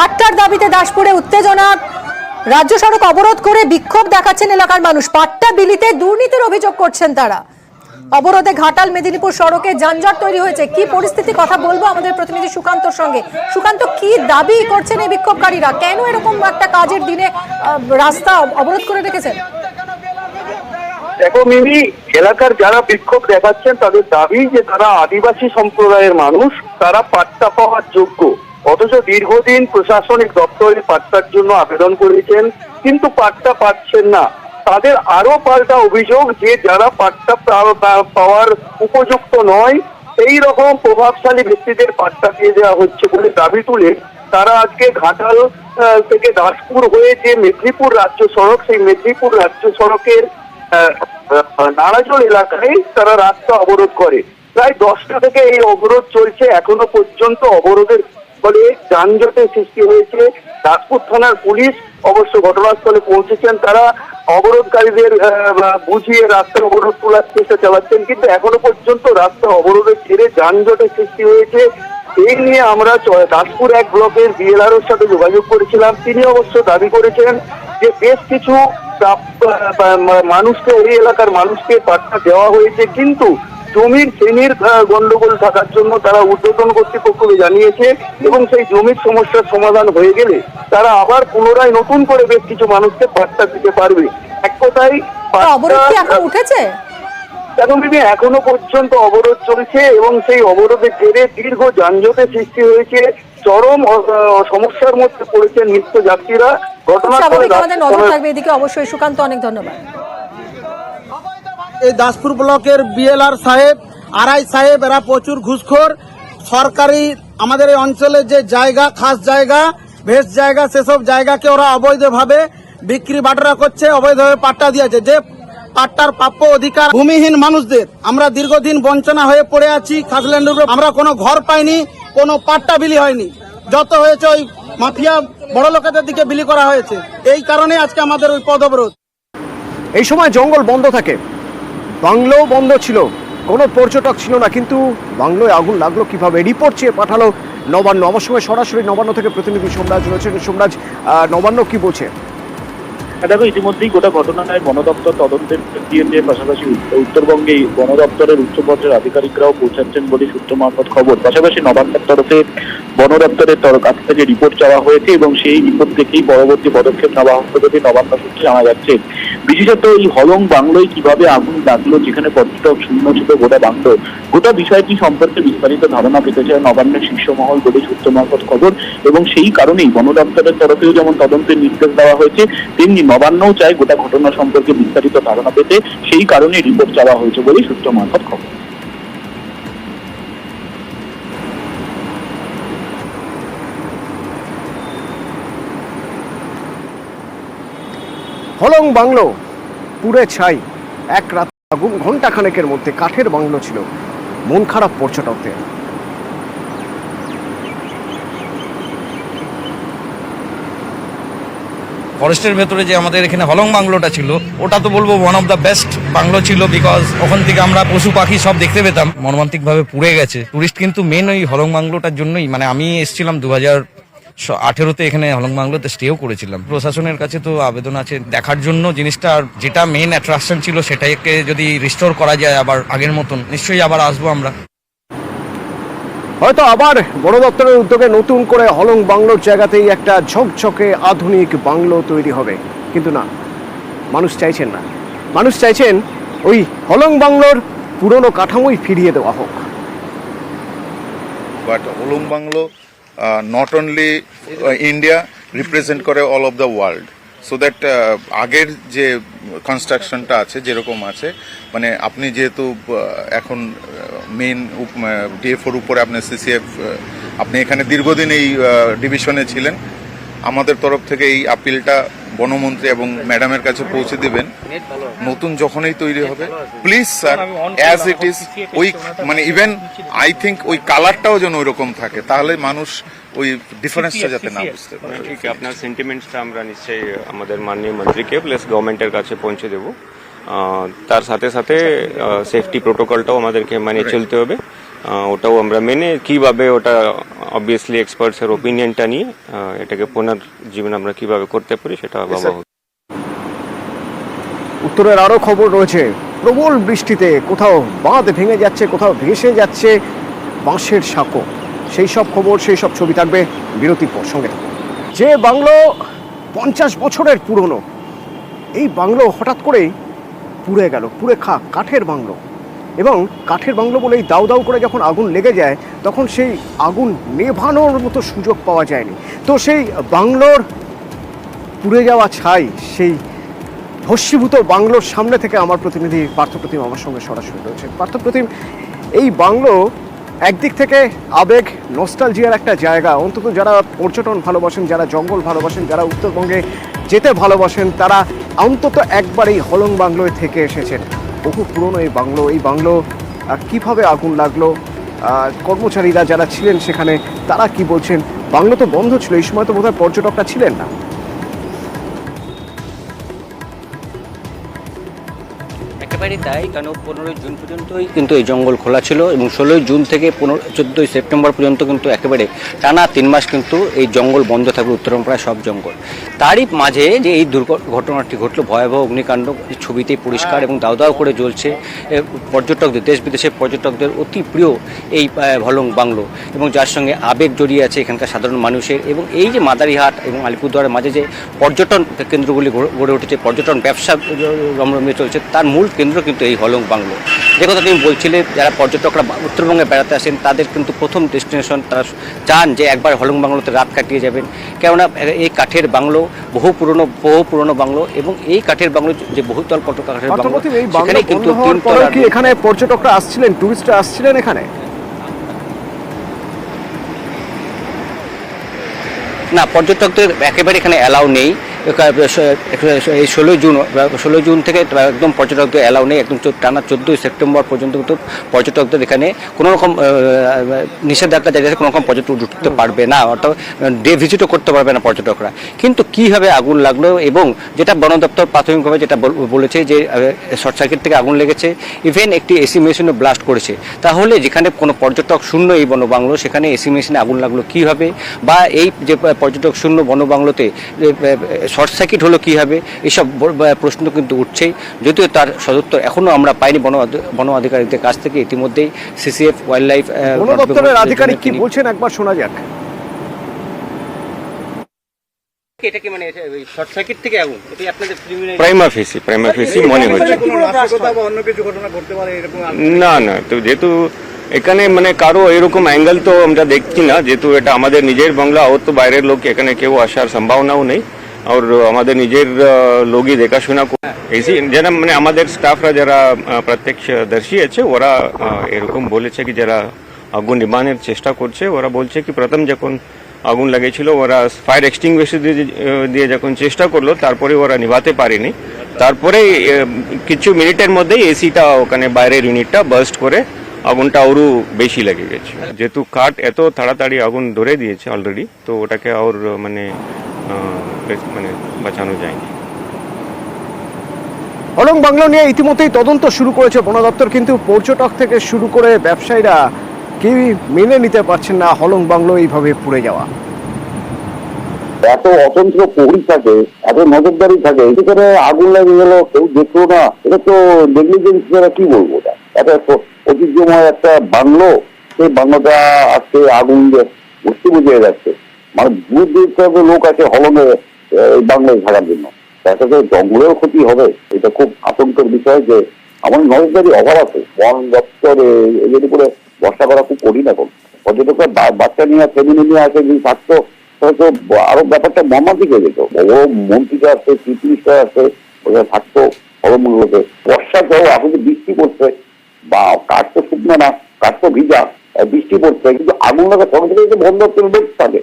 পাট্টার দাবিতে দাসপুরে উত্তেজনা, রাজ্য সড়ক অবরোধ করে বিক্ষোভ দেখাচ্ছেন এলাকার মানুষ। পাট্টা বিলিতে দুর্নীতির অভিযোগ করছেন তারা। অবরোধে ঘাটাল মেদিনীপুর সড়কে যানজট তৈরি হয়েছে। কি পরিস্থিতি, কথা বলবো আমাদের প্রতিনিধি সুকান্তর সঙ্গে। সুকান্ত, কি দাবি করছেন এই বিক্ষোভকারীরা? কেন এরকম একটা কাজের দিনে রাস্তা অবরোধ করে রেখেছেন? দেখো মিমি, এলাকার যারা বিক্ষোভ দেখাচ্ছেন তাদের দাবি যে তারা আদিবাসী সম্প্রদায়ের মানুষ, তারা পাট্টা পাওয়ার যোগ্য, অথচ দীর্ঘদিন প্রশাসনিক দপ্তরে পাট্টার জন্য আবেদন করেছেন কিন্তু পাট্টা পাচ্ছেন না। তাদের আরো পাল্টা অভিযোগ যে যারা পাট্টা পাওয়ার উপযুক্ত নয় এই রকম প্রভাবশালী ব্যক্তিদের পাট্টা দিয়ে দেওয়া হচ্ছে বলে দাবি তুলে তারা আজকে ঘাটাল থেকে দাসপুর হয়ে যে মেদিনীপুর রাজ্য সড়ক, সেই মেদিনীপুর রাজ্য সড়কের নারাজল এলাকায় তারা রাস্তা অবরোধ করে। প্রায় 10টা থেকে এই অবরোধ চলছে। এখনো পর্যন্ত অবরোধের ফলে যানজটের সৃষ্টি হয়েছে। দাসপুর থানার পুলিশ অবশ্য ঘটনাস্থলে পৌঁছেছেন। তারা অবরোধকারীদের বুঝিয়ে রাস্তা অবরোধ তোলার চেষ্টা চালাচ্ছেন, কিন্তু এখনো পর্যন্ত রাস্তা অবরোধের ছেড়ে যানজটের সৃষ্টি হয়েছে। এই নিয়ে আমরা দাসপুর 1 ব্লকের বিএলআরওর সাথে যোগাযোগ করেছিলাম। তিনি অবশ্য দাবি করেছেন যে বেশ কিছু মানুষকে, এই এলাকার মানুষকে পাট্টা দেওয়া হয়েছে, কিন্তু জমির শ্রেণীর গন্ডগোল থাকার জন্য তারা ঊর্ধ্বতন কর্তৃপক্ষকে জানিয়েছে এবং সেই জমির সমস্যার সমাধান হয়ে গেলে তারা আবার পুনরায় নতুন করে বেশ কিছু মানুষকে পাট্টা দিতে পারবে। এক কথায় উঠেছে এখনো পর্যন্ত অবরোধ চলছে এবং সেই অবরোধের জেরে দীর্ঘ যানজটের সৃষ্টি হয়েছে। চরম সমস্যার মধ্যে পড়েছে নিত্য যাত্রীরা। এদিকে অবশ্যই সুকান্ত, অনেক ধন্যবাদ। এই দাসপুর ব্লকের বিএলআর সাহেব, আরআই সাহেব, এরা প্রচুর ঘুষখোর। সরকারি আমাদের এই অঞ্চলে যে জায়গা, খাস জায়গা, ভেস জায়গা, সেসব জায়গাকে ওরা অবৈধভাবে বিক্রি বাটরা করছে, অবৈধভাবে পাট্টা দিয়েছে। যে পাট্টার প্রাপ্য অধিকার ভূমিহীন মানুষদের, আমরা দীর্ঘদিন বঞ্চনা হয়ে পড়ে আছি। খাসল্যান্ডের উপর আমরা কোনো ঘর পাইনি, কোনো পাট্টা বিলি হয়নি। যত হয়েছে ওই মাফিয়া বড় লোকেদের দিকে বিলি করা হয়েছে। এই কারণে আজকে আমাদের ওই পদ অবরোধ। এই সময় জঙ্গল বন্ধ থাকে, বাংলোও বন্ধ ছিল, কোনো পর্যটক ছিল না, কিন্তু বাংলোয় আগুন লাগলো কিভাবে? রিপোর্ট চেয়ে পাঠালো নবান্ন। আমার সঙ্গে সরাসরি নবান্ন থেকে প্রতিনিধি সোমরাজ রয়েছেন। সোমরাজ, নবান্ন কি বলছে? দেখো, ইতিমধ্যেই গোটা ঘটনায় বন দপ্তর তদন্তের দিয়েছে, পাশাপাশি উত্তরবঙ্গে বন দপ্তরের উচ্চ পর্যায়ের আধিকারিকরাও পৌঁছাচ্ছেন বলে সূত্র মারফত খবর। পাশাপাশি নবান্নের তরফে বন দপ্তরের কাছ থেকে রিপোর্ট চাওয়া হয়েছে এবং সেই রিপোর্ট থেকেই পরবর্তী পদক্ষেপ নেওয়া হবে বলে নবান্ন সূত্রে জানা যাচ্ছে। বিশেষত এই হলং বাংলোয় কিভাবে আগুন লাগলো, যেখানে পর্যটক শূন্য ছিল গোটা বাংলো, গোটা বিষয়টি সম্পর্কে বিস্তারিত ধারণা পেতে চায় নবান্নের শীর্ষ মহল বলে সূত্র মারফত খবর। এবং সেই কারণেই বন দপ্তরের তরফেও যেমন তদন্তের নির্দেশ দেওয়া হয়েছে, তেমনি নবান্নও চায় গোটা ঘটনা সম্পর্কে বিস্তারিত ধারণা পেতে। সেই কারণে রিপোর্ট চাওয়া হয়েছে বলে সূত্র মারফত খবর। হলং বাংলো পুড়ে ছাই, এক রাত আগুন, ঘন্টা খানেকের মধ্যে। কাঠের বাংলো ছিল, মন খারাপ পর্যটকদের। ফরেস্টের ভেতরে যে আমাদের এখানে হলং বাংলোটা ছিল, ওটা তো বলবো one of the best bungalow ছিল, বিকজ ওখান থেকে আমরা পশু পাখি সব দেখতে পেতাম। মর্মান্তিক ভাবে পুড়ে গেছে। টুরিস্ট কিন্তু মেন ওই হলং বাংলোটার জন্যই, মানে আমি এসেছিলাম 2018-তে এখানে হলং বাংলোতে স্টেও করেছিলাম। প্রশাসনের কাছে তো আবেদন আছে দেখার জন্য জিনিসটা, আর যেটা মেন অ্যাট্রাকশন ছিল সেটাকে যদি রিস্টোর করা যায় আবার আগের মতন, নিশ্চয়ই আবার আসবো আমরা। হয়তো আবার বন দপ্তরের উদ্যোগে নতুন করে হলং বাংলোর জায়গাতেই একটা ঝকঝকে আধুনিক বাংলো তৈরি হবে, কিন্তু না, মানুষ চাইছেন না। মানুষ চাইছেন ওই হলং বাংলোর পুরনো কাঠামোই ফিরিয়ে দেওয়া হোক। But Hollong bungalow not only India, represent করে all of the world. So that আগের যে কনস্ট্রাকশনটা আছে যেরকম আছে, মানে আপনি যেহেতু এখন মেইন ডিএফওর উপরে আপনার সিসিএফ, আপনি এখানে দীর্ঘদিন এই ডিভিশনে ছিলেন, আমাদের তরফ থেকে এই আপিলটা বনমন্ত্রী এবং ম্যাডামের কাছে পৌঁছে দিবেন। নতুন যখনই তৈরি হবে, please sir, as it is, ওই মানে ইভেন আই থিঙ্ক ওই কালারটাও যেন ওই রকম থাকে, তাহলে মানুষ ওই ডিফারেন্সটা যাতে না বুঝতে পারে। ঠিক, আপনার সেন্টিমেন্টসটা আমরা নিশ্চয়ই আমাদের মাননীয় মন্ত্রীকে প্লাস গভর্নমেন্টের কাছে পৌঁছে দেব। তার সাথে সাথে সেফটি প্রোটোকলটাও আমাদেরকে মানে চলতে হবে, ওটাও আমরা মেনে কিভাবে ওটা অবভিয়াসলি এক্সপার্টসের ওপিনিয়নটা নিয়ে এটাকে পুনর্জীবন আমরা কিভাবে করতে পারি সেটা ভাবা হবে। উত্তরের আরও খবর রয়েছে, প্রবল বৃষ্টিতে কোথাও বাঁধ ভেঙে যাচ্ছে, কোথাও ভেসে যাচ্ছে বাঁশের সাঁকো। সেই সব খবর, সেই সব ছবি থাকবে বিরতির পর। সঙ্গে থাকুন। যে বাংলো 50 বছরের পুরনো, এই বাংলো হঠাৎ করেই পুড়ে গেল, পুড়ে খাক। কাঠের বাংলো, এবং কাঠের বাংলো বলেই দাউ দাউ করে যখন আগুন লেগে যায় তখন সেই আগুন নেভানোর মতো সুযোগ পাওয়া যায়নি। তো সেই বাংলোর পুড়ে যাওয়া ছাই, সেই ভস্মীভূত বাংলোর সামনে থেকে আমার প্রতিনিধি পার্থপ্রতিম আমার সঙ্গে সরাসরি রয়েছে। পার্থপ্রতিম, এই বাংলো একদিক থেকে আবেগ, নস্টালজিয়ার একটা জায়গা। অন্তত যারা পর্যটন ভালোবাসেন, যারা জঙ্গল ভালোবাসেন, যারা উত্তরবঙ্গে যেতে ভালোবাসেন, তারা অন্তত একবার এই হলং বাংলোয় থেকে এসেছেন। বহু পুরনো এই বাংলো কিভাবে আগুন লাগলো, কর্মচারীরা যারা ছিলেন সেখানে তারা কি বলছেন? বাংলো তো বন্ধ ছিল, এই সময় তো বোধহয় পর্যটকরা ছিলেন না। একেবারেই তাই, কারণ 15 জুন পর্যন্তই কিন্তু এই জঙ্গল খোলা ছিল এবং 16 জুন থেকে 14 সেপ্টেম্বর পর্যন্ত কিন্তু একেবারে টানা 3 মাস কিন্তু এই জঙ্গল বন্ধ থাকবে, উত্তরবঙ্গ প্রায় সব জঙ্গল। তারই মাঝে যে এই দুর্ঘটনাটি ঘটলো, ভয়াবহ অগ্নিকাণ্ড, ছবিতেই পরিষ্কার এবং দাউ দাউ করে জ্বলছে পর্যটকদের, দেশ বিদেশের পর্যটকদের অতি প্রিয় এই হলং বাংলো, এবং যার সঙ্গে আবেগ জড়িয়ে আছে এখানকার সাধারণ মানুষের। এবং এই যে মাদারিহাট এবং আলিপুরদুয়ারের মাঝে যে পর্যটন কেন্দ্রগুলি গড়ে উঠেছে, পর্যটন ব্যবসা রমরমিয়ে চলছে, তার মূল কেন্দ্র কিন্তু এই হলং বাংলো। যে কথা তুমি বলছিলে, যারা পর্যটকরা উত্তরবঙ্গে বেড়াতে আসেন তাদের কিন্তু প্রথম ডেস্টিনেশন, তারা চান যে একবার হলং বাংলোতে রাত কাটিয়ে যাবেন। কেননা এই কাঠের বাংলো বহু পুরনো বাংলো, এবং এই কাঠের বাংলো যে বহুতল কাঠের বাংলো, সেখানে কিন্তু এখানে পর্যটকরা আসছিলেন, টুরিস্টরা আসছিলেন এখানে? না, পর্যটকদের একেবারে এখানে অ্যালাউ নেই। এই 16 জুন থেকে একদম পর্যটকদের অ্যালাউ নেই, একদম টানা 14 সেপ্টেম্বর পর্যন্ত কিন্তু পর্যটকদের এখানে কোনো রকম নিষেধাজ্ঞা জারি আছে, কোনো রকম পর্যটক ঢুকতে পারবে না, অর্থাৎ ডে ভিজিটও করতে পারবে না পর্যটকরা। কিন্তু কীভাবে আগুন লাগলো, এবং যেটা বন দপ্তর প্রাথমিকভাবে যেটা বলেছে যে শর্ট সার্কিট থেকে আগুন লেগেছে, ইভেন একটি এসি মেশিনও ব্লাস্ট করেছে। তাহলে যেখানে কোনো পর্যটক শূন্য এই বনবাংলো, সেখানে এসি মেশিনে আগুন লাগলো কীভাবে, বা এই যে পর্যটক শূন্য বনবাংলোতে শর্ট সার্কিট হলো কীভাবে, এইসব প্রশ্ন কিন্তু উঠছেই। যদিও তার সদুত্তর এখনও আমরা পাইনি বন আধিকারিকদের কাছ থেকে। ইতিমধ্যেই সিসিএফ, ওয়াইল্ড লাইফ বন দপ্তরের আধিকারিক কি বলছেন একবার শোনা যাক। এটা কি মানে শর্ট সার্কিট থেকে আগুন, এটাই আপনাদের প্রাইমা ফেসি মনে হচ্ছে। না না, তো যেহেতু এখানে মানে কারো এরকম অ্যাঙ্গেল তো আমরা দেখছি না, যেহেতু এটা আমাদের নিজের বাংলা, ওর তো বাইরের লোক এখানে কেউ আসার সম্ভাবনাও নেই, আর আমাদের নিজের লোকই দেখাশোনা এসি যারা মানে আমাদের স্টাফরা যারা প্রত্যক্ষদর্শী আছে, ওরা এরকম বলেছে কি যারা আগুন নিবানের চেষ্টা করছে, ওরা বলছে কি প্রথম যখন আগুন লেগেছিল ওরা ফায়ার এক্সটিংগুইশার দিয়ে যখন চেষ্টা করলো, তারপরে ওরা নিভাতে পারেনি। তারপরে কিছু মিনিটের মধ্যেই এসিটা ওখানে বাইরের ইউনিটটা বার্স্ট করে আগুনটা আরও বেশি লেগে গেছে। যেহেতু কাঠ এত তাড়াতাড়ি আগুন ধরে দিয়েছে অলরেডি, তো ওটাকে আর মানে বাঁচানো যায়নি। হলং বাংলো নিয়ে ইতিমধ্যেই তদন্ত শুরু করেছে বন দপ্তর, কিন্তু পর্যটক থেকে শুরু করে ব্যবসায়ীরা কেউই মেনে নিতে পারছেন না হলং বাংলো এইভাবে পুড়ে যাওয়া। এত অতন্ত্র প্রহরী থাকে, এত নজরদারি থাকে, এতে করে আগুন লাগে গেল, কেউ দেখলো না, এটা তো নেগলিজেন্স দ্বারা কি বলবো। এটা ঐতিহ্যময় একটা বাংলো, সেই বাংলোটা আজকে আগুন বুঝতে বুঝে যাচ্ছে। মানে দূর দূর থেকে লোক আছে হলমে এই বাংলায় থাকার জন্য, তাতে তো জঙ্গলের ক্ষতি হবে। এটা খুব আতঙ্কের বিষয় যে আমার নজরদারি অভাব আছে। বন দপ্তর এদের উপরে ভরসা করা খুব কঠিন এখন। পর্যটকরা বাচ্চা নিয়ে ফ্যামিলি নিয়ে আসে, যদি থাকতো তাহলে তো আরো ব্যাপারটা মর্মান্তিক হয়ে যেত। ও মন্ত্রীরা আসছে, চিফ মিনিস্টার আসছে, ওরা থাকতো হলমগুলোতে। বর্ষা তো এখন বৃষ্টি পড়ছে, বা কাঠ তো শুকনো না, কাঠ তো ভিজা, বৃষ্টি পড়ছে, কিন্তু আগুন লাগা সরকারি বন দপ্তরের লোক থাকে।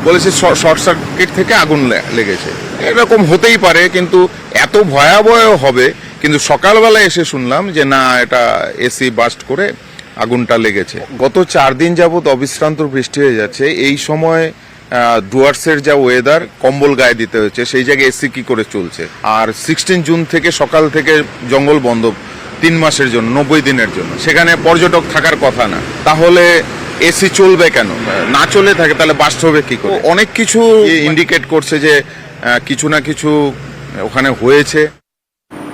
বলেছে শর্ট সার্কিট থেকে আগুন লেগেছে, এরকম হতেই পারে, কিন্তু এত ভয়াবহ হবে। কিন্তু সকালবেলা এসে শুনলাম যে না, এটা এসি বাস্ট করে আগুনটা লেগেছে। গত 4 দিন যাবত অবিশ্রান্ত বৃষ্টি হয়ে যাচ্ছে। এই সময় ডুয়ার্সের যা ওয়েদার, কম্বল গায়ে দিতে হচ্ছে, সেই জায়গায় এসি কি করে চলছে। আর 16 জুন থেকে সকাল থেকে জঙ্গল বন্ধ 3 মাসের জন্য, 90 দিনের জন্য। সেখানে পর্যটক থাকার কথা না, তাহলে এসি চলবে কেন? না চলে থাকে তাহলে বাস্ট হবে কি করে? অনেক কিছু ইন্ডিকেট করছে যে কিছু না কিছু ওখানে হয়েছে।